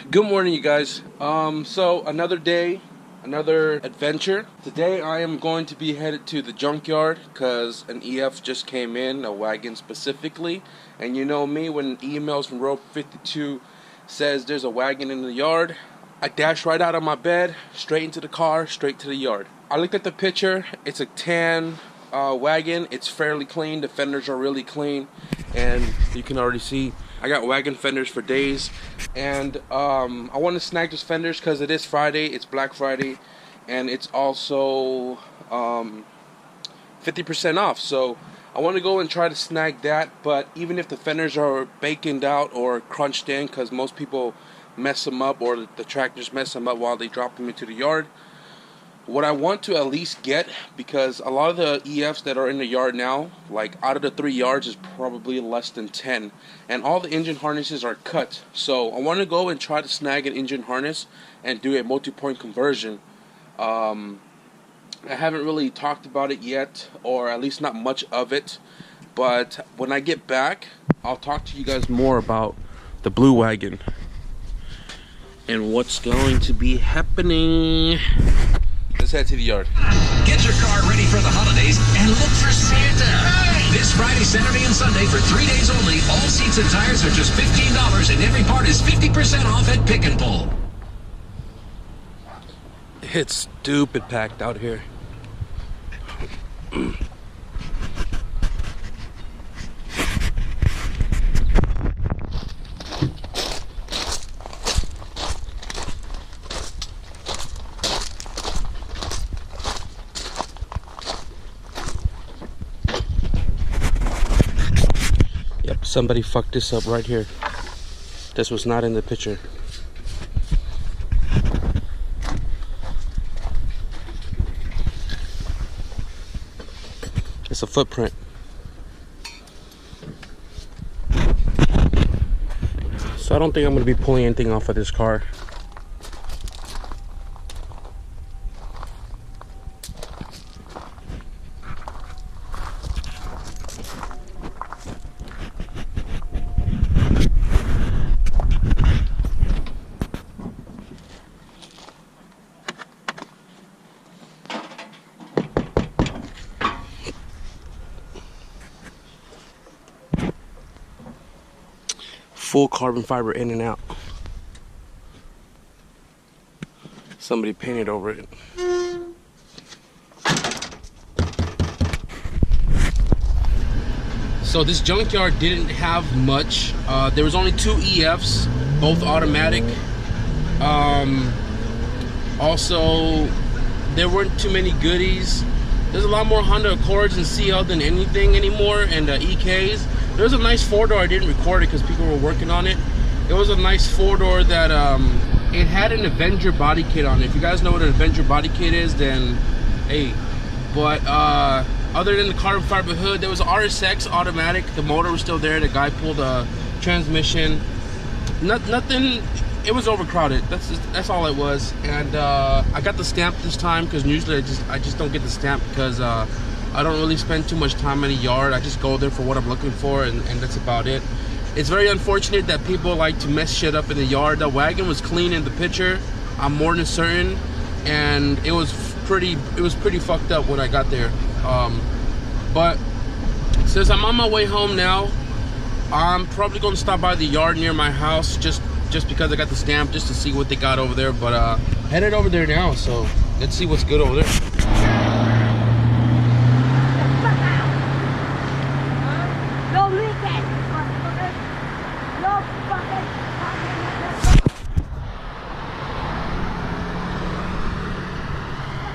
Good morning, you guys. So another day, another adventure. Today I am going to be headed to the junkyard because an EF just came in, a wagon specifically. And you know me, when emails from Row 52 says there's a wagon in the yard, I dash right out of my bed, straight into the car, straight to the yard. I looked at the picture. It's a tan wagon. It's fairly clean. The fenders are really clean, and you can already see I got wagon fenders for days. And I want to snag those fenders because it is Friday. It's Black Friday, and it's also 50% off. So I want to go and try to snag that. But even if the fenders are baconed out or crunched in, because most people mess them up, or the tractors mess them up while they drop them into the yard, what I want to at least get, because a lot of the EFs that are in the yard now, like out of the 3 yards is probably less than 10, and all the engine harnesses are cut. So I want to go and try to snag an engine harness and do a multi-point conversion. I haven't really talked about it yet, or at least not much of it, but when I get back I'll talk to you guys more about the blue wagon and what's going to be happening. Let's head to the yard. Get your car ready for the holidays and look for Santa. Hey! This Friday, Saturday, and Sunday for 3 days only, all seats and tires are just $15 and every part is 50% off at Pick and Pull. It's stupid packed out here. Somebody fucked this up right here. This was not in the picture. It's a footprint. So I don't think I'm going to be pulling anything off of this car. Full carbon fiber in and out. Somebody painted over it. So this junkyard didn't have much. There was only 2 EFs, both automatic. Also, there weren't too many goodies. There's a lot more Honda Accords and CL than anything anymore, and EKs. There's a nice 4-door. I didn't record it because people were working on it. It was a nice 4-door that it had an Avenger body kit on it. If you guys know what an Avenger body kit is, then hey. But other than the carbon fiber hood, there was an RSX automatic. The motor was still there. The guy pulled a transmission. Nothing. It was overcrowded. That's all it was. And I got the stamp this time because usually I just don't get the stamp because I don't really spend too much time in a yard. I just go there for what I'm looking for, and that's about it. It's very unfortunate that people like to mess shit up in the yard. The wagon was clean in the picture, I'm more than certain, and it was pretty fucked up when I got there. But since I'm on my way home now, I'm probably going to stop by the yard near my house just because I got the stamp, just to see what they got over there. But headed over there now, so let's see what's good over there.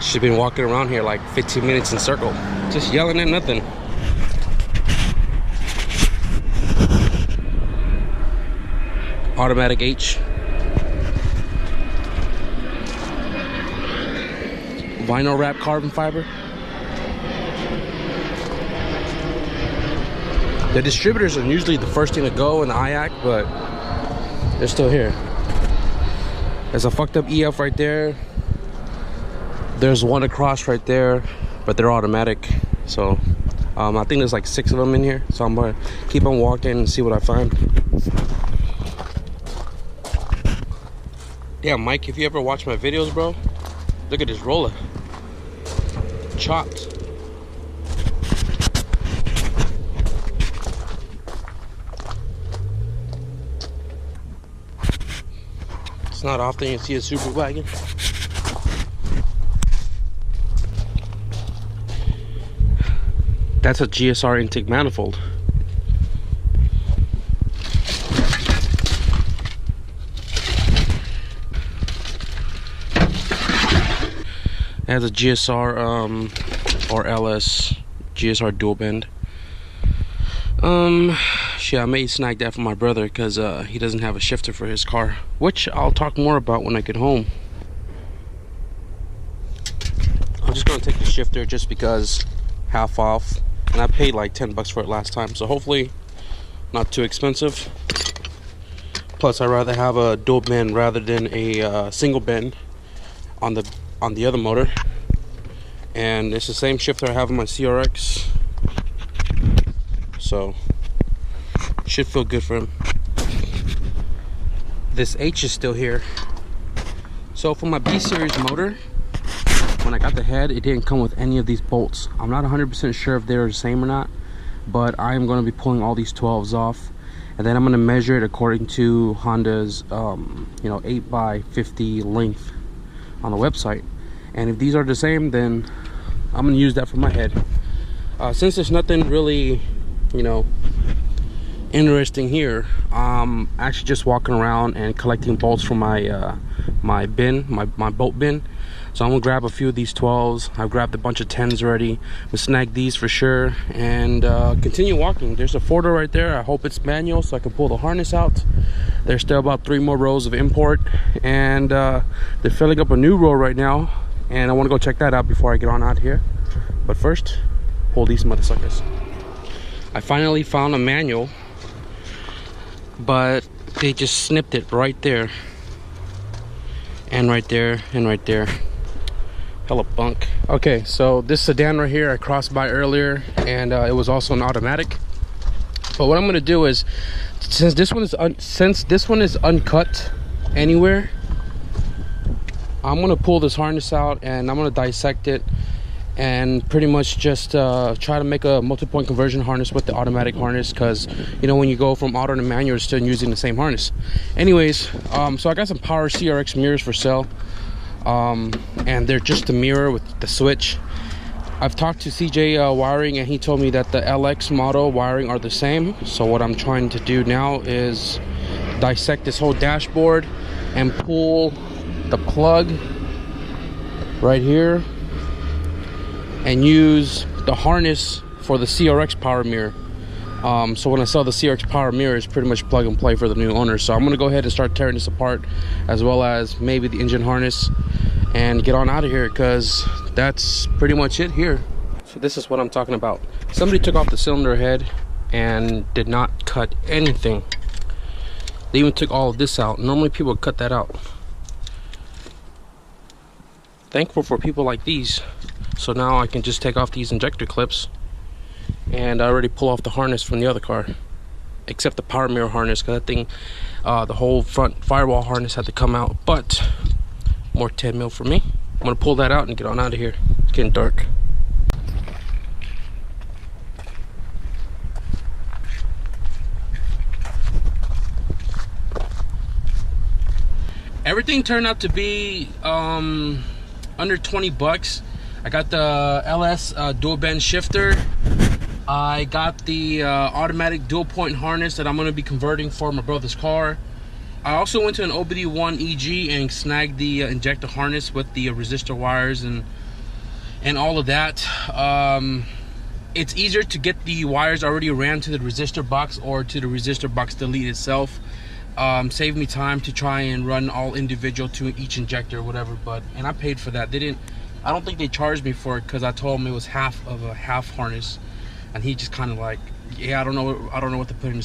She's been walking around here like 15 minutes in circle, just yelling at nothing. Automatic H. Vinyl wrap carbon fiber. The distributors are usually the first thing to go in the IAC, but they're still here. There's a fucked up EF right there. There's one across right there, but they're automatic. So I think there's like 6 of them in here. So I'm gonna keep on walking and see what I find. Damn, Mike, if you ever watch my videos, bro, look at this roller. Chopped. It's not often you see a super wagon. That's a GSR intake manifold. It has a GSR or LS GSR dual bend. Shit, I may snag that for my brother because he doesn't have a shifter for his car, which I'll talk more about when I get home. I'm just gonna take the shifter just because half off, and I paid like 10 bucks for it last time, so hopefully not too expensive. Plus, I'd rather have a dual bend rather than a single bend on the other motor. And it's the same shifter I have in my CRX, so should feel good for him. This H is still here. So for my B series motor, when I got the head, it didn't come with any of these bolts. I'm not 100% sure if they're the same or not, but I am going to be pulling all these 12s off, and then I'm going to measure it according to Honda's 8x50 length on the website. And if these are the same, then I'm going to use that for my head. Since there's nothing really, interesting here, I'm actually just walking around and collecting bolts from my my bolt bin. So I'm gonna grab a few of these 12s. I've grabbed a bunch of 10s already. We'll snag these for sure and continue walking. There's a 4-door right there. I hope it's manual so I can pull the harness out. There's still about 3 more rows of import, and they're filling up a new row right now, and I want to go check that out before I get on out here. But first, pull these motherfuckers. I finally found a manual, but they just snipped it right there and right there and right there. Hella bunk. Okay, so this sedan right here I crossed by earlier, and it was also an automatic. But what I'm gonna do is, since this one is uncut anywhere, I'm gonna pull this harness out and I'm gonna dissect it and pretty much just try to make a multi-point conversion harness with the automatic harness, because when you go from auto to manual, you're still using the same harness. Anyways, so I got some Power CRX mirrors for sale, and they're just a mirror with the switch. I've talked to CJ Wiring, and he told me that the LX model wiring are the same. So what I'm trying to do now is dissect this whole dashboard and pull the plug right here and use the harness for the CRX power mirror. So when I sell the CRX power mirror, it's pretty much plug and play for the new owner. So I'm gonna go ahead and start tearing this apart, as well as maybe the engine harness, and get on out of here, because that's pretty much it here. So this is what I'm talking about. Somebody took off the cylinder head and did not cut anything. They even took all of this out. Normally people would cut that out. Thankful for people like these. So now I can just take off these injector clips, and I already pull off the harness from the other car, except the power mirror harness, because that thing, the whole front firewall harness had to come out. But more 10 mil for me. I'm gonna pull that out and get on out of here. It's getting dark. Everything turned out to be under 20 bucks. I got the LS dual bend shifter. I got the automatic dual point harness that I'm going to be converting for my brother's car. I also went to an OBD1 EG and snagged the injector harness with the resistor wires and all of that. It's easier to get the wires already ran to the resistor box or to the resistor box delete itself. Saved me time to try and run all individual to each injector or whatever, and I paid for that. I don't think they charged me for it, because I told him it was half of a half harness, and he just kind of like, yeah, I don't know what to put in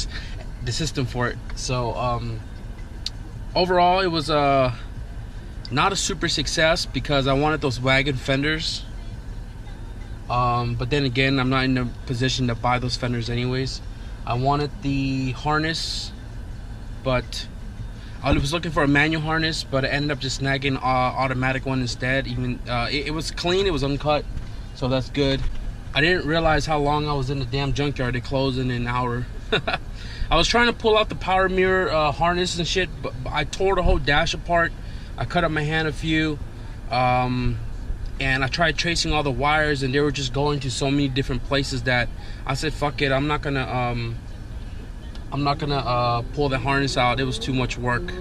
the system for it. So overall, it was not a super success, because I wanted those wagon fenders, but then again, I'm not in a position to buy those fenders anyways. I wanted the harness, but I was looking for a manual harness, but I ended up just snagging automatic one instead. Even it was clean, it was uncut, so that's good. I didn't realize how long I was in the damn junkyard. It closed in an hour. I was trying to pull out the power mirror harness and shit, but I tore the whole dash apart. I cut up my hand a few, and I tried tracing all the wires, and they were just going to so many different places that I said, fuck it, I'm not gonna pull the harness out. It was too much work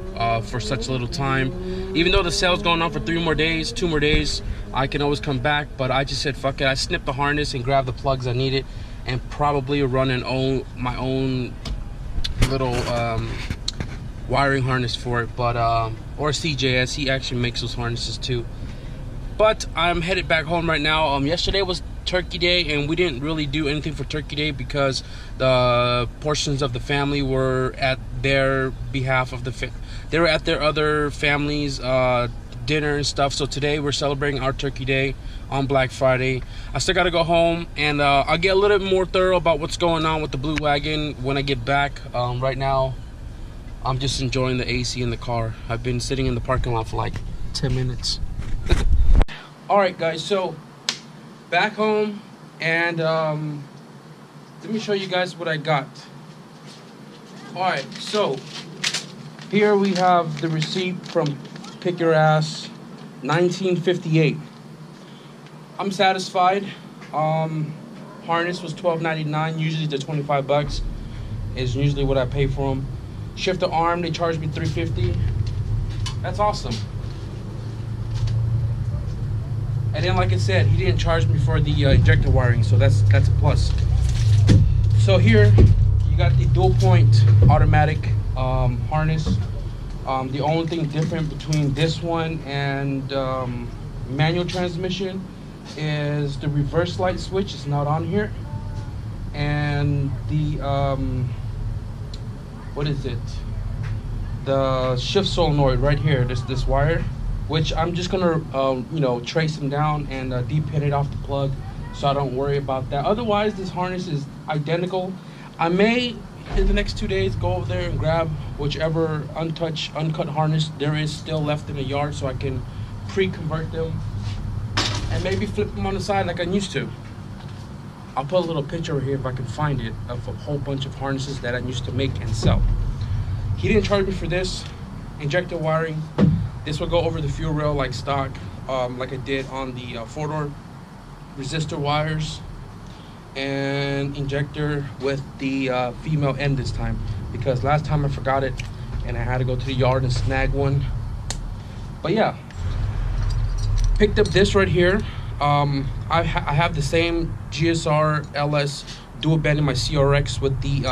for such little time. Even though the sale's going on for 2 more days, I can always come back, but I just said, fuck it. I snipped the harness and grabbed the plugs I needed, and probably run my own little wiring harness for it, but or CJS, he actually makes those harnesses too. But I'm headed back home right now. Yesterday was Turkey Day, and we didn't really do anything for Turkey Day because the portions of the family were at their behalf of they were at their other families dinner and stuff. So today we're celebrating our Turkey Day on Black Friday. I still gotta go home, and I'll get a little bit more thorough about what's going on with the Blue Wagon when I get back. Right now I'm just enjoying the AC in the car. I've been sitting in the parking lot for like 10 minutes. All right guys, so back home, and let me show you guys what I got. All right, so here we have the receipt from Pick Your Ass 1958. I'm satisfied. Harness was $12.99. Usually the $25 is usually what I pay for them. Shifter arm, they charged me $3.50. That's awesome. And then, like I said, he didn't charge me for the injector wiring, so that's a plus. So here you got the dual point automatic harness. The only thing different between this one and manual transmission is the reverse light switch is not on here, and the what is it? The shift solenoid right here. This wire, which I'm just gonna you know, trace them down and depin it off the plug, so I don't worry about that. Otherwise, this harness is identical. I may in the next 2 days go over there and grab whichever uncut harness there is still left in the yard, so I can pre-convert them and maybe flip them on the side like I used to. I'll put a little picture here if I can find it of a whole bunch of harnesses that I used to make and sell. He didn't charge me for this injector wiring. This will go over the fuel rail like stock, like I did on the 4-door resistor wires, and injector with the female end this time, because last time I forgot it and I had to go to the yard and snag one. But yeah, picked up this right here. I have the same GSR LS dual bend in my CRX with the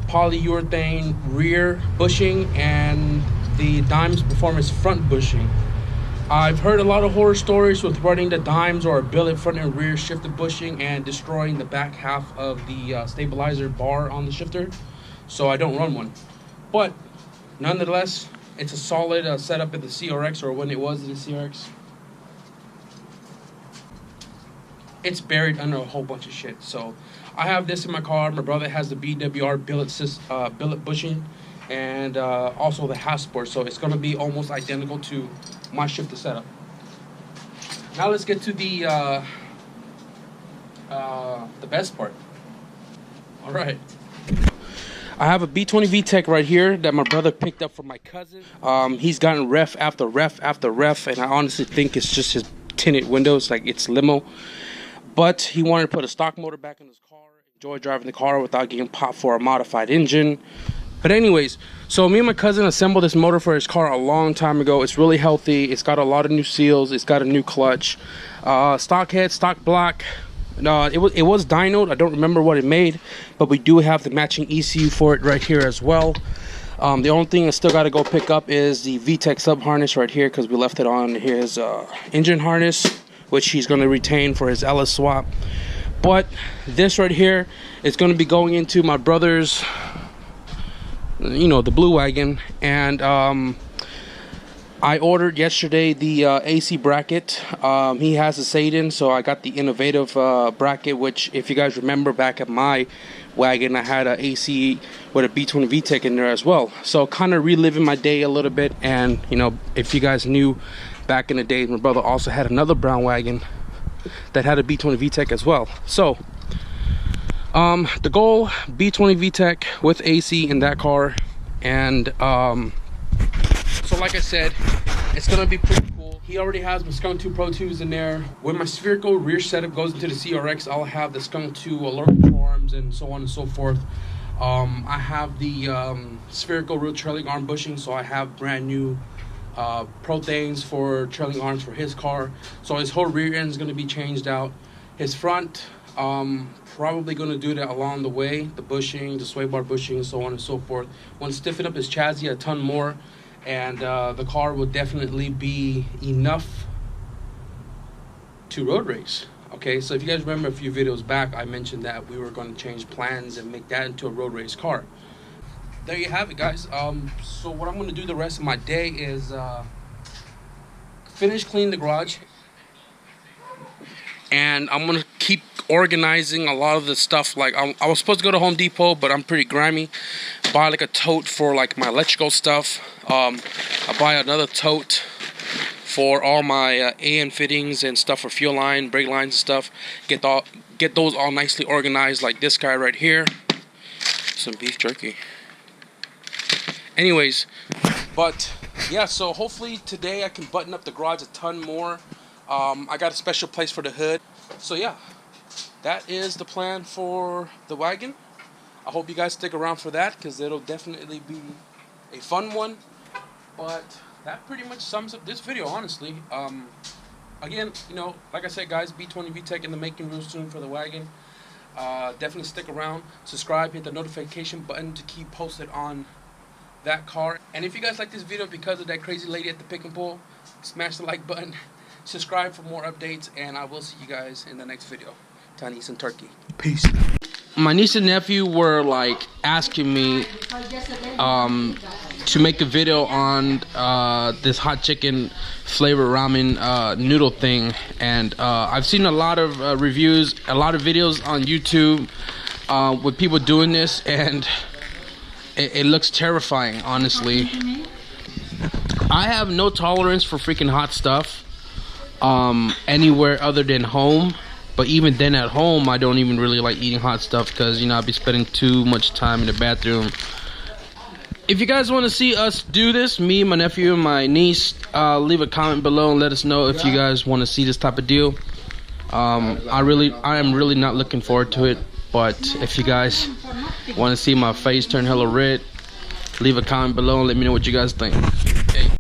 polyurethane rear bushing and the Dimes Performance front bushing. I've heard a lot of horror stories with running the Dimes or a billet front and rear shifter bushing and destroying the back half of the stabilizer bar on the shifter, so I don't run one. But nonetheless, it's a solid setup in the CRX, or when it was in the CRX. It's buried under a whole bunch of shit. So I have this in my car. My brother has the BWR billet bushing, and also the half sport, so it's going to be almost identical to my shifter setup. Now let's get to the best part. All right, I have a B20VTEC right here that my brother picked up from my cousin. He's gotten ref after ref after ref, and I honestly think it's just his tinted windows, like it's limo. But he wanted to put a stock motor back in his car, enjoy driving the car without getting popped for a modified engine. But anyways, so me and my cousin assembled this motor for his car a long time ago. It's really healthy. It's got a lot of new seals. It's got a new clutch, stock head, stock block. It was dynoed. I don't remember what it made, but we do have the matching ECU for it right here as well. The only thing I still got to go pick up is the VTEC sub harness right here, because we left it on his engine harness, which he's going to retain for his LS swap. But this right here is going to be going into my brother's, you know, the Blue Wagon. And I ordered yesterday the AC bracket. He has a Satan, so I got the innovative bracket, which if you guys remember back at my wagon, I had an AC with a B20VTEC in there as well. So kind of reliving my day a little bit. And you know, if you guys knew, back in the day, my brother also had another brown wagon that had a B20VTEC as well. So the goal, B20VTEC with AC in that car. And so like I said, it's gonna be pretty cool. He already has my Skunk 2 Pro 2s in there. When my spherical rear setup goes into the CRX, I'll have the Skunk 2 alert control arms and so on and so forth. I have the spherical rear trailing arm bushing, so I have brand new Pro things for trailing arms for his car. So his whole rear end is gonna be changed out. His front, probably going to do that along the way, the bushing, the sway bar bushing, so on and so forth. Want to stiffen up his chassis a ton more, and the car will definitely be enough to road race. Okay, so if you guys remember a few videos back, I mentioned that we were going to change plans and make that into a road race car. There you have it, guys. So what I'm going to do the rest of my day is finish cleaning the garage, and I'm going to keep organizing a lot of the stuff. Like I was supposed to go to Home Depot, but I'm pretty grimy. Buy like a tote for like my electrical stuff. I buy another tote for all my AN fittings and stuff for fuel line, brake lines and stuff. Get those all nicely organized, like this guy right here. Some beef jerky. Anyways, but yeah, so hopefully today I can button up the garage a ton more. I got a special place for the hood. So yeah, that is the plan for the wagon. I hope you guys stick around for that, because it'll definitely be a fun one. But that pretty much sums up this video, honestly. Again, you know, like I said, guys, B20VTEC in the making real soon for the wagon. Definitely stick around, subscribe, hit the notification button to keep posted on that car. And if you guys like this video because of that crazy lady at the pick and pull, smash the like button, subscribe for more updates, and I will see you guys in the next video. Chinese and turkey. Peace. My niece and nephew were like asking me to make a video on this hot chicken flavor ramen noodle thing, and I've seen a lot of reviews, a lot of videos on YouTube with people doing this, and it looks terrifying, honestly. I have no tolerance for freaking hot stuff anywhere other than home. But even then at home, I don't even really like eating hot stuff, because, you know, I'll be spending too much time in the bathroom. If you guys want to see us do this, me, my nephew, and my niece, leave a comment below and let us know if you guys want to see this type of deal. I am really not looking forward to it. But if you guys want to see my face turn hella red, leave a comment below and let me know what you guys think.